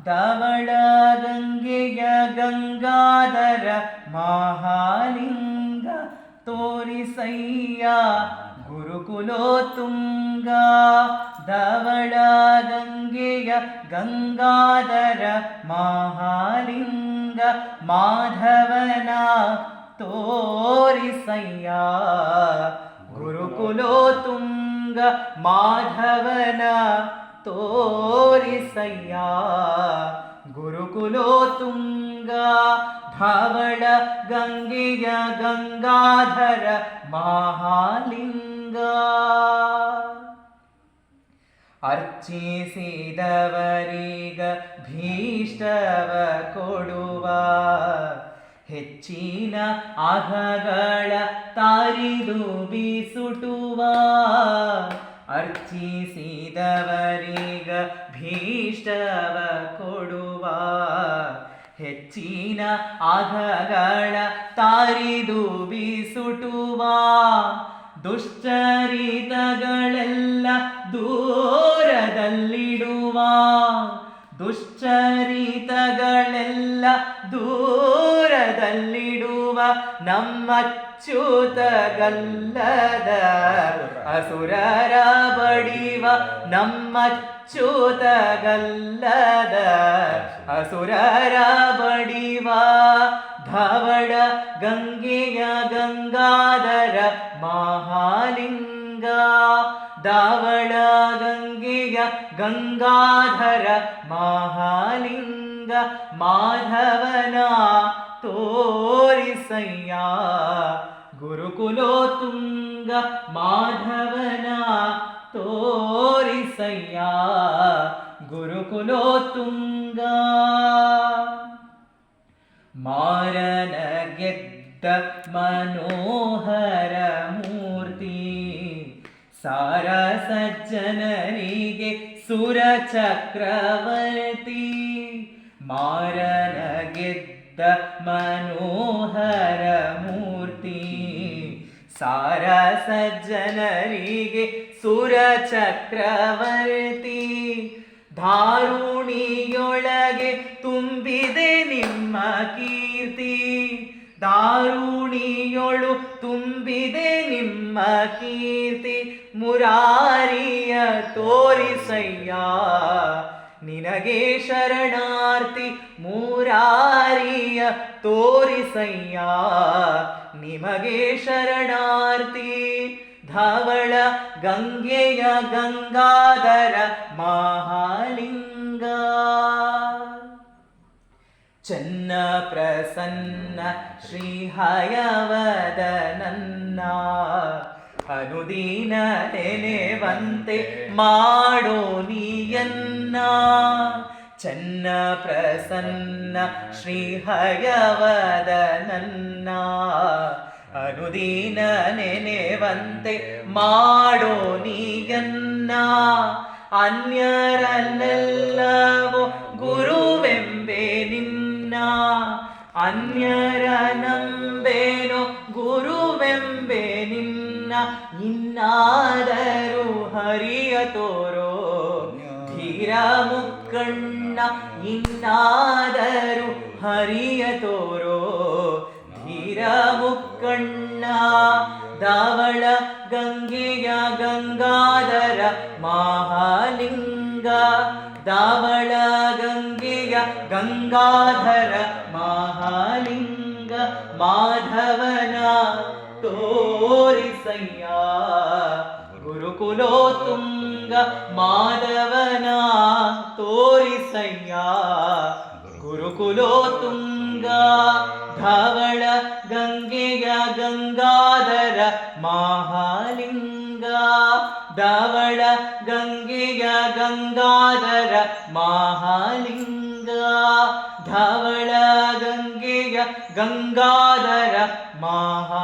ಧವಳ ಗಂಗೆಯ ಗಂಗಾಧರ ಮಹಾಲಿಂಗ ತೋರಿಸಯ್ಯ ಗುರುಕುಲೋತ್ತುಂಗ. ಧವಳ ಗಂಗೆಯ ಗಂಗಾಧರ ಮಹಾಲಿಂಗ ಮಾಧವನ ತೋರಿಸಯ್ಯ ಗುರುಕುಲೋತ್ತುಂಗ. ಮಾಧವನ ತೋರಿಸಯ್ಯ ಗುರುಕುಲೋತ್ತುಂಗ. ಧವಳ ಗಂಗೆಯ ಗಂಗಾಧರ ಮಹಾಲಿಂಗ. ಅರ್ಚಿಸಿದವರೀಗ ಭೀಷ್ಟವ ಕೊಡುವ ಹೆಚ್ಚಿನ ಅಘಗಳ ತಾರಿದು ಬಿಸುಟುವ. ಅರ್ಚಿಸಿದವರೀಗ ಭೀಷ್ಟವ ಕೊಡುವ ಹೆಚ್ಚಿನ ಅಘಗಳ ತಾರಿದು ಬಿಸುಟುವ. ದುಶ್ಚರಿತಗಳೆಲ್ಲ ದೂರದಲ್ಲಿಡುವ. ದುಶ್ಚರಿತಗಳೆಲ್ಲ ದೂರದಲ್ಲಿಡುವ ನಮ್ಮಚ್ಯುತಗಲ್ಲದ ಅಸುರರ ಬಡಿವ. ನಮ್ಮಚ್ಯುತಗಲ್ಲದ ಅಸುರರ ಬಡಿವ. ಧವಳ ಗಂಗೆಯ ಗಂಗಾಧರ ಮಹಾಲಿಂಗ. ಧವಳ ಗಂಗೆಯ ಗಂಗಾಧರ ಮಹಾಲಿಂಗ ಮಾಧವನ ತೋರಿಸಯ್ಯ ಗುರುಕುಲೋತ್ತುಂಗ. ಮಾಧವನ ತೋರಿಸಯ್ಯ ಗುರುಕುಲೋತ್ತುಂಗ. ಮಾರನ ಗೆದ್ದ ಮನೋಹರ ಮೂರ್ತಿ ಸಾರ ಸಜ್ಜನರಿಗೆ ಸುರ ಚಕ್ರವರ್ತಿ. ಮಾರನ ಗೆದ್ದ ಮನೋಹರ ಮೂರ್ತಿ ಸಾರ ಸಜ್ಜನರಿಗೆ ಸುರ ಚಕ್ರವರ್ತಿ. ಧಾರುಣಿಯೊಳಗೆ ತುಂಬಿದೆ ನಿಮ್ಮ ಕೀರ್ತಿ. ಧಾರುಣಿಯೊಳು ತುಂಬಿದೆ ನಿಮ್ಮ ಕೀರ್ತಿ. ಮುರಾರಿಯ ತೋರಿಸಯ್ಯ ನಿನಗೆ ಶರಣಾರ್ಥಿ. ಮುರಾರಿಯ ತೋರಿಸಯ್ಯ ನಿಮಗೆ ಶರಣಾರ್ಥಿ. ಧವಳ ಗಂಗೆಯ ಗಂಗಾಧರ ಮಹಾಲಿಂಗ. ಚನ್ನ ಪ್ರಸನ್ನ ಶ್ರೀ ಹಯವದನನ್ನ ಅನುದಿನ ನೆನೆವಂತೆ ಮಾಡೋ ನೀಯನ್ನ. ಚನ್ನ ಪ್ರಸನ್ನ ಶ್ರೀ ಹಯವದನನ್ನ ಅನುದಿನ ನೆನೆವಂತೆ ಮಾಡೋ ನೀಯನ್ನ. ಅನ್ಯರನ್ನೆಲ್ಲವೋ ಗುರುವೆಂಬೆ ನಿನ್ನ. ಅನ್ಯರ ನಂಬೇನೋ ಗುರುವೆಂಬೆ ನಿನ್ನ. ಇನ್ನಾದರೂ ಹರಿಯ ತೋರೋ ಧೀರ ಮುಕ್ಕಣ್ಣ. ಇನ್ನಾದರೂ ಹರಿಯ ತೋರೋ ಧೀರ ಮುಕ್ಕಣ್ಣ. ಧವಳ ಗಂಗೆಯ ಗಂಗಾಧರ ಮಹಾಲಿಂಗ. ಧವಳ ಗಂಗೆಯ ಗಂಗಾಧರ ಮಹಾಲಿಂಗ ಮಾಧವನ ತೋರಿಸಯ್ಯ ಗುರುಕುಲೋತ್ತುಂಗ. ಮಾಧವನ ತೋರಿಸಯ್ಯ ಗುರುಕುಲೋತ್ತುಂಗ. ಧವಳ ಗಂಗೆಯ ಗಂಗಾಧರ ಮಹಾಲಿಂಗ. ಧವಳ ಗಂಗೆಯ ಗಂಗಾಧರ ಮಹಾಲಿಂಗ. ಧವಳ ಗಂಗೆಯ ಗಂಗಾಧರ ಮಹಾ